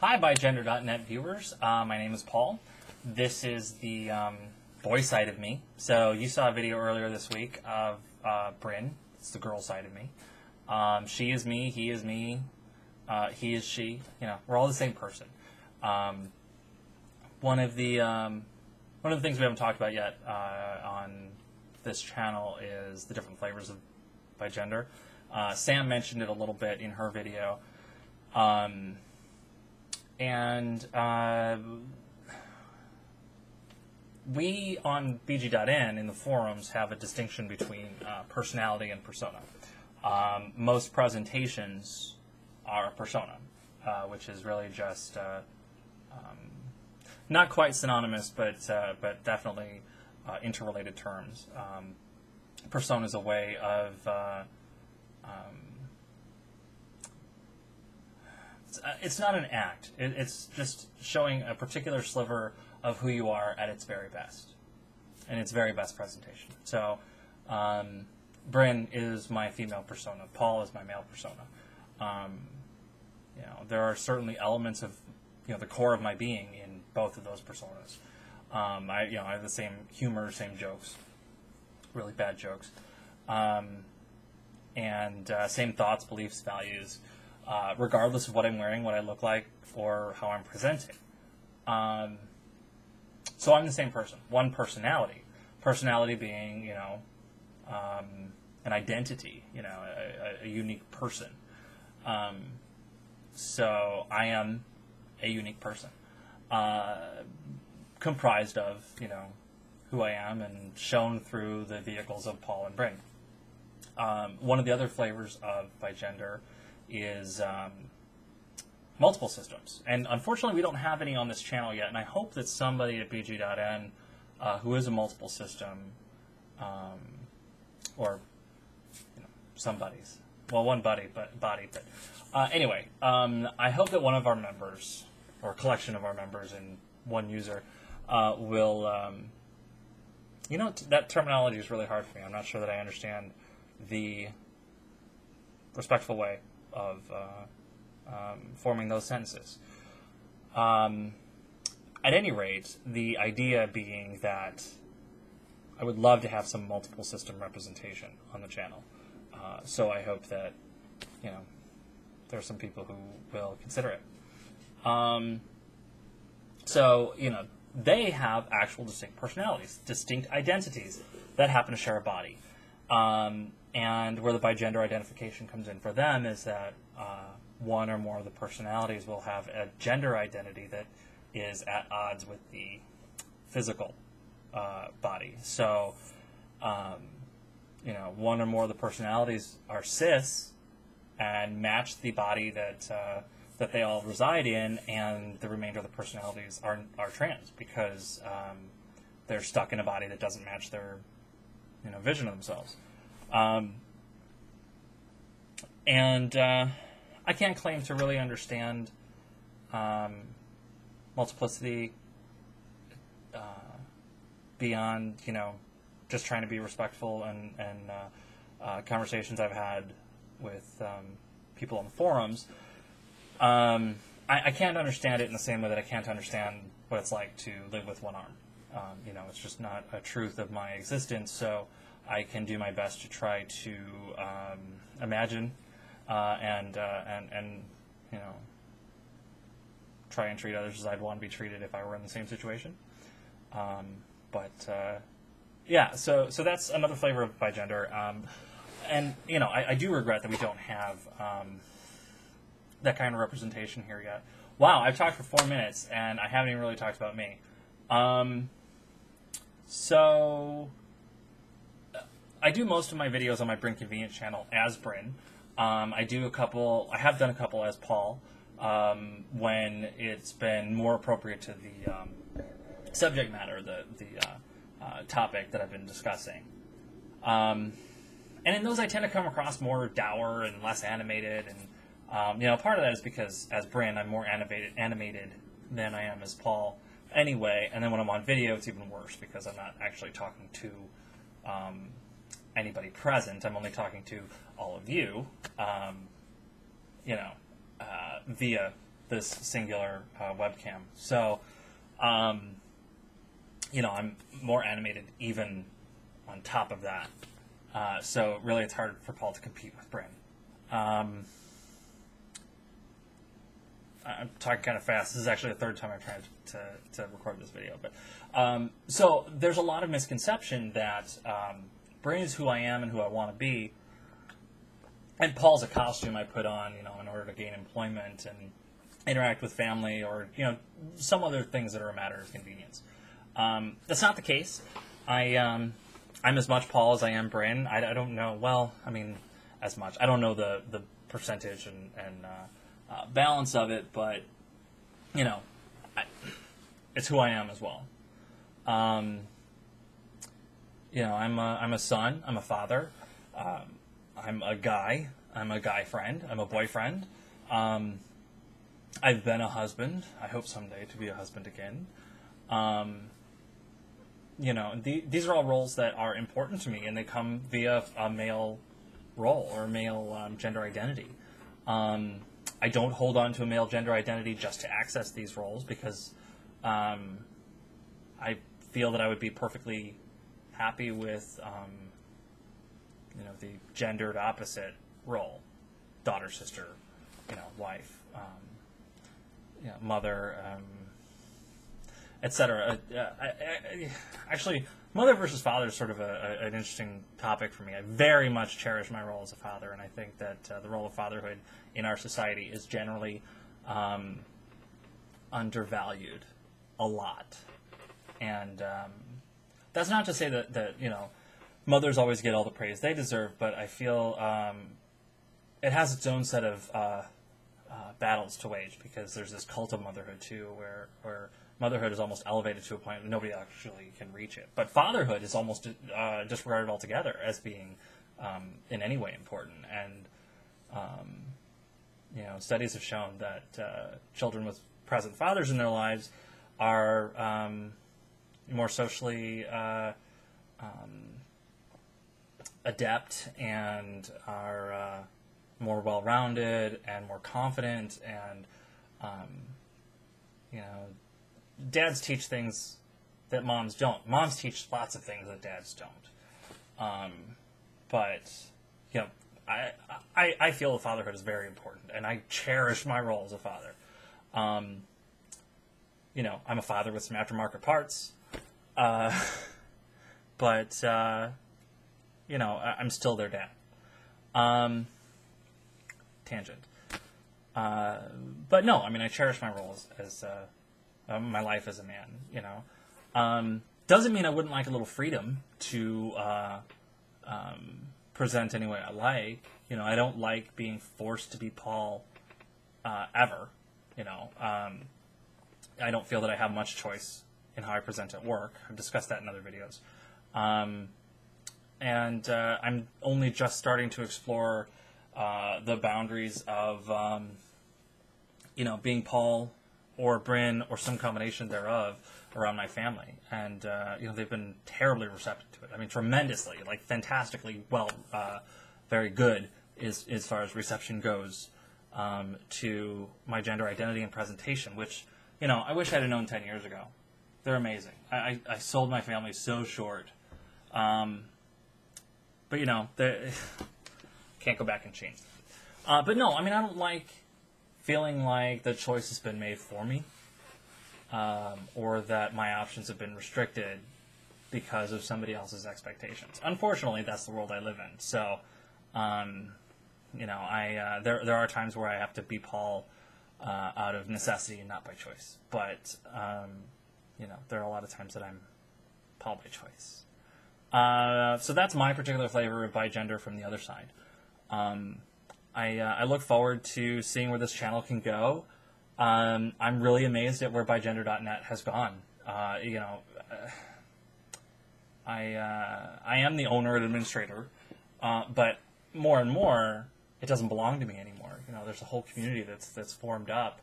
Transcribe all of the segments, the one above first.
Hi, bigenderdotnet viewers. My name is Paul. This is the boy side of me. So you saw a video earlier this week of Bryn. It's the girl side of me. She is me. He is me. He is she. You know, we're all the same person. One of the things we haven't talked about yet on this channel is the different flavors of bigender. Sam mentioned it a little bit in her video. We on bg.n in the forums have a distinction between personality and persona. Most presentations are a persona, which is really just not quite synonymous, but definitely interrelated terms. Persona is a way of it's not an act. It's just showing a particular sliver of who you are at its very best, and its very best presentation. So, Bryn is my female persona. Paul is my male persona. You know, there are certainly elements of the core of my being in both of those personas. I have the same humor, same jokes, really bad jokes, and same thoughts, beliefs, values. Regardless of what I'm wearing, what I look like, or how I'm presenting. So I'm the same person. One personality. Personality being, an identity, a unique person. So I am a unique person. Comprised of, who I am and shown through the vehicles of Paul and Bryn. One of the other flavors of bigender is multiple systems. And unfortunately, we don't have any on this channel yet, and I hope that somebody at bg.n who is a multiple system, or somebody's, well, one body, but anyway, I hope that one of our members, or a collection of our members and one user, will, that terminology is really hard for me. I'm not sure that I understand the respectful way of forming those sentences. At any rate, the idea being that I would love to have some multiple system representation on the channel. So I hope that, there are some people who will consider it. So, they have actual distinct personalities, distinct identities that happen to share a body. And where the bigender identification comes in for them is that one or more of the personalities will have a gender identity that is at odds with the physical body. So, one or more of the personalities are cis and match the body that they all reside in, and the remainder of the personalities are trans because they're stuck in a body that doesn't match their vision of themselves. I can't claim to really understand multiplicity beyond, just trying to be respectful and conversations I've had with people on the forums. I can't understand it in the same way that I can't understand what it's like to live with one arm. It's just not a truth of my existence, so I can do my best to try to imagine and try and treat others as I'd want to be treated if I were in the same situation. Yeah, so that's another flavor of bigender. And I do regret that we don't have that kind of representation here yet. Wow, I've talked for 4 minutes and I haven't even really talked about me. So I do most of my videos on my Bryn Convenient channel as Bryn. I have done a couple as Paul when it's been more appropriate to the subject matter, the topic that I've been discussing. And in those I tend to come across more dour and less animated, and part of that is because as Bryn I'm more animated than I am as Paul anyway, and then when I'm on video it's even worse because I'm not actually talking to anybody present. I'm only talking to all of you, via this singular webcam. So, you know, I'm more animated even on top of that. So really it's hard for Paul to compete with Bryn. I'm talking kind of fast. This is actually the third time I've tried to record this video. But so there's a lot of misconception that Bryn is who I am and who I want to be, and Paul's a costume I put on, you know, in order to gain employment and interact with family, or, you know, some other things that are a matter of convenience. That's not the case. I'm as much Paul as I am Bryn. I don't know. Well, I mean, as much. I don't know the percentage and balance of it, but, you know, it's who I am as well. You know, I'm a son. I'm a father. I'm a guy. I'm a guy friend. I'm a boyfriend. I've been a husband. I hope someday to be a husband again. You know, these are all roles that are important to me, and they come via a male role or male gender identity. I don't hold on to a male gender identity just to access these roles, because I feel that I would be perfectly happy with you know, the gendered opposite role: daughter, sister, you know, wife, you know, mother, etc. Actually, mother versus father is sort of an interesting topic for me. I very much cherish my role as a father, and I think that the role of fatherhood in our society is generally undervalued a lot. And that's not to say that you know, mothers always get all the praise they deserve, but I feel it has its own set of battles to wage, because there's this cult of motherhood too, where motherhood is almost elevated to a point where nobody actually can reach it. But fatherhood is almost disregarded altogether as being in any way important. And you know, studies have shown that children with present fathers in their lives are more socially adept, and are more well-rounded and more confident, and you know, dads teach things that moms don't. Moms teach lots of things that dads don't. But you know, I feel that fatherhood is very important, and I cherish my role as a father. You know, I'm a father with some aftermarket parts, but you know, I'm still their dad. Tangent. But no, I mean, I cherish my role as my life as a man. You know, doesn't mean I wouldn't like a little freedom to present any way I like. You know, I don't like being forced to be Paul ever. You know, I don't feel that I have much choice in how I present at work. I've discussed that in other videos. And I'm only just starting to explore the boundaries of, you know, being Paul or Bryn or some combination thereof around my family. And, you know, they've been terribly receptive to it. I mean, tremendously, like fantastically well, very good as far as reception goes to my gender identity and presentation, which, you know, I wish I had known 10 years ago. They're amazing. I sold my family so short. But, you know, can't go back and change that. But no, I mean, I don't like feeling like the choice has been made for me, or that my options have been restricted because of somebody else's expectations. Unfortunately, that's the world I live in. So, you know, there are times where I have to be Paul out of necessity and not by choice. But, you know, there are a lot of times that I'm Paul by choice. So that's my particular flavor of bigender from the other side. I look forward to seeing where this channel can go. I'm really amazed at where bigenderdotnet has gone. You know, I am the owner and administrator, but more and more, it doesn't belong to me anymore. You know, there's a whole community that's formed up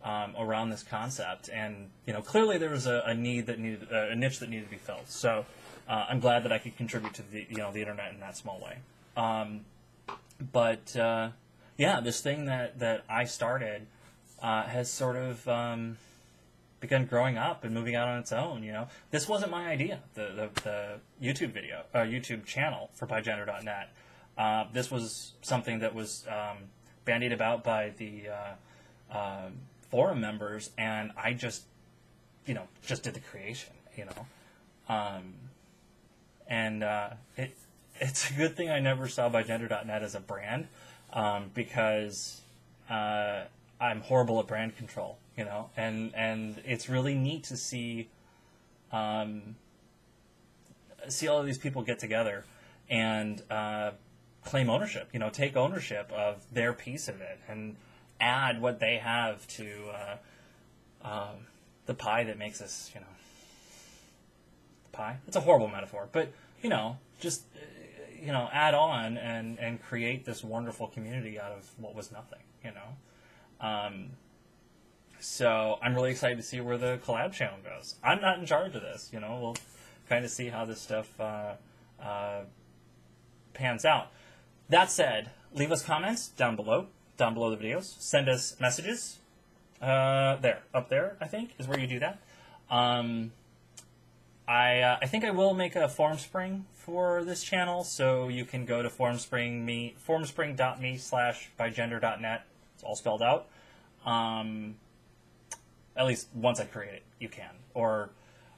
around this concept, and you know, clearly there was a need that needed a niche that needed to be filled. So I'm glad that I could contribute to the the internet in that small way. But yeah, this thing that I started has sort of begun growing up and moving out on its own. This wasn't my idea. The YouTube video, YouTube channel for bigenderdotnet. This was something that was bandied about by the forum members, and I just did the creation. It's a good thing I never saw bigenderdotnet as a brand, because I'm horrible at brand control, and it's really neat to see all of these people get together and claim ownership, take ownership of their piece of it and add what they have to the pie that makes us, the pie. It's a horrible metaphor, but just add on and create this wonderful community out of what was nothing, So I'm really excited to see where the collab channel goes. I'm not in charge of this, we'll kind of see how this stuff pans out. That said, leave us comments down below the videos. Send us messages. Up there, I think, is where you do that. I think I will make a form spring for this channel, so you can go to formspring.me/bigenderdotnet. It's all spelled out. At least once I create it, you can. Or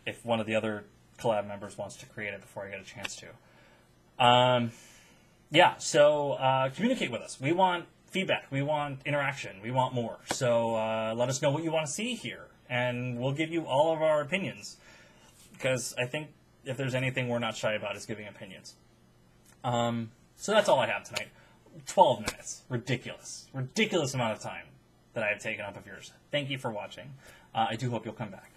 if one of the other collab members wants to create it before I get a chance to. Yeah, so communicate with us. We want feedback. We want interaction. We want more. So let us know what you want to see here, and we'll give you all of our opinions. Because I think if there's anything we're not shy about is giving opinions. So that's all I have tonight. 12 minutes. Ridiculous. Ridiculous amount of time that I have taken up of yours. Thank you for watching. I do hope you'll come back.